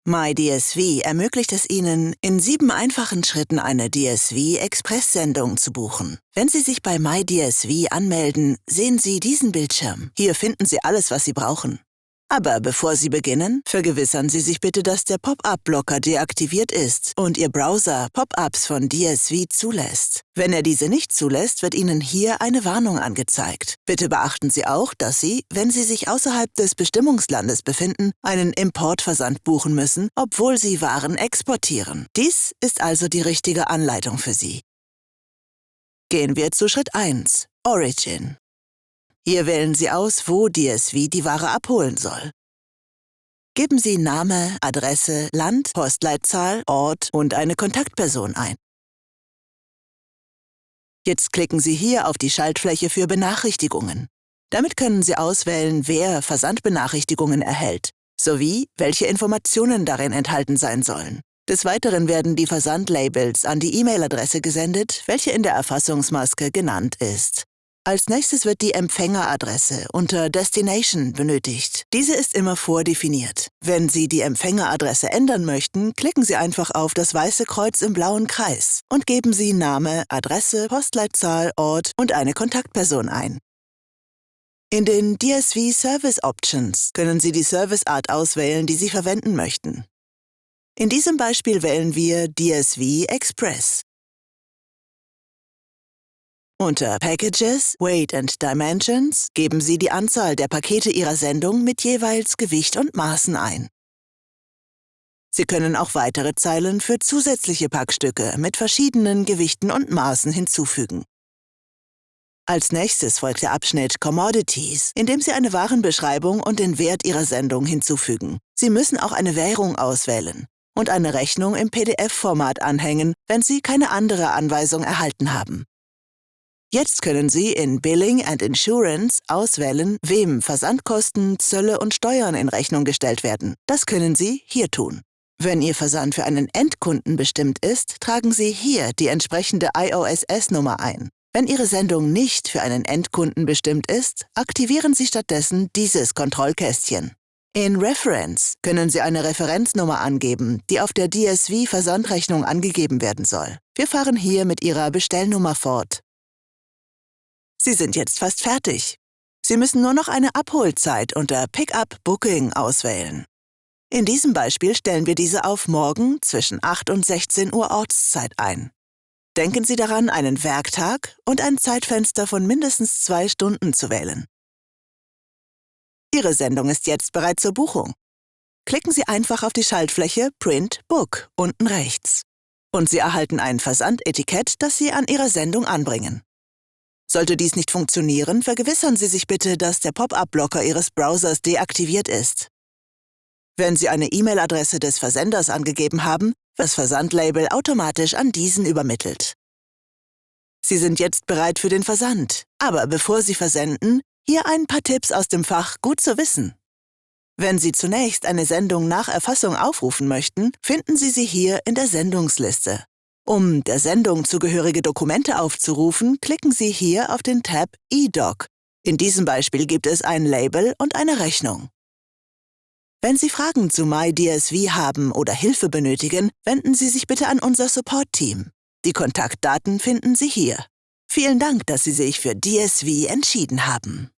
MyDSV ermöglicht es Ihnen, in 7 einfachen Schritten eine DSV-Express-Sendung zu buchen. Wenn Sie sich bei MyDSV anmelden, sehen Sie diesen Bildschirm. Hier finden Sie alles, was Sie brauchen. Aber bevor Sie beginnen, vergewissern Sie sich bitte, dass der Pop-up-Blocker deaktiviert ist und Ihr Browser Pop-ups von DSV zulässt. Wenn er diese nicht zulässt, wird Ihnen hier eine Warnung angezeigt. Bitte beachten Sie auch, dass Sie, wenn Sie sich außerhalb des Bestimmungslandes befinden, einen Importversand buchen müssen, obwohl Sie Waren exportieren. Dies ist also die richtige Anleitung für Sie. Gehen wir zu Schritt 1, Origin. Hier wählen Sie aus, wo DSV die Ware abholen soll. Geben Sie Name, Adresse, Land, Postleitzahl, Ort und eine Kontaktperson ein. Jetzt klicken Sie hier auf die Schaltfläche für Benachrichtigungen. Damit können Sie auswählen, wer Versandbenachrichtigungen erhält, sowie welche Informationen darin enthalten sein sollen. Des Weiteren werden die Versandlabels an die E-Mail-Adresse gesendet, welche in der Erfassungsmaske genannt ist. Als nächstes wird die Empfängeradresse unter Destination benötigt. Diese ist immer vordefiniert. Wenn Sie die Empfängeradresse ändern möchten, klicken Sie einfach auf das weiße Kreuz im blauen Kreis und geben Sie Name, Adresse, Postleitzahl, Ort und eine Kontaktperson ein. In den DSV Service Options können Sie die Serviceart auswählen, die Sie verwenden möchten. In diesem Beispiel wählen wir DSV Express. Unter Packages, Weight and Dimensions geben Sie die Anzahl der Pakete Ihrer Sendung mit jeweils Gewicht und Maßen ein. Sie können auch weitere Zeilen für zusätzliche Packstücke mit verschiedenen Gewichten und Maßen hinzufügen. Als nächstes folgt der Abschnitt Commodities, in dem Sie eine Warenbeschreibung und den Wert Ihrer Sendung hinzufügen. Sie müssen auch eine Währung auswählen und eine Rechnung im PDF-Format anhängen, wenn Sie keine andere Anweisung erhalten haben. Jetzt können Sie in Billing and Insurance auswählen, wem Versandkosten, Zölle und Steuern in Rechnung gestellt werden. Das können Sie hier tun. Wenn Ihr Versand für einen Endkunden bestimmt ist, tragen Sie hier die entsprechende IOSS-Nummer ein. Wenn Ihre Sendung nicht für einen Endkunden bestimmt ist, aktivieren Sie stattdessen dieses Kontrollkästchen. In Reference können Sie eine Referenznummer angeben, die auf der DSV-Versandrechnung angegeben werden soll. Wir fahren hier mit Ihrer Bestellnummer fort. Sie sind jetzt fast fertig. Sie müssen nur noch eine Abholzeit unter Pickup Booking auswählen. In diesem Beispiel stellen wir diese auf morgen zwischen 8 und 16 Uhr Ortszeit ein. Denken Sie daran, einen Werktag und ein Zeitfenster von mindestens 2 Stunden zu wählen. Ihre Sendung ist jetzt bereit zur Buchung. Klicken Sie einfach auf die Schaltfläche Print Book unten rechts. Und Sie erhalten ein Versandetikett, das Sie an Ihrer Sendung anbringen. Sollte dies nicht funktionieren, vergewissern Sie sich bitte, dass der Pop-up-Blocker Ihres Browsers deaktiviert ist. Wenn Sie eine E-Mail-Adresse des Versenders angegeben haben, wird das Versandlabel automatisch an diesen übermittelt. Sie sind jetzt bereit für den Versand. Aber bevor Sie versenden, hier ein paar Tipps aus dem Fach Gut zu wissen. Wenn Sie zunächst eine Sendung nach Erfassung aufrufen möchten, finden Sie sie hier in der Sendungsliste. Um der Sendung zugehörige Dokumente aufzurufen, klicken Sie hier auf den Tab eDoc. In diesem Beispiel gibt es ein Label und eine Rechnung. Wenn Sie Fragen zu MyDSV haben oder Hilfe benötigen, wenden Sie sich bitte an unser Support-Team. Die Kontaktdaten finden Sie hier. Vielen Dank, dass Sie sich für DSV entschieden haben.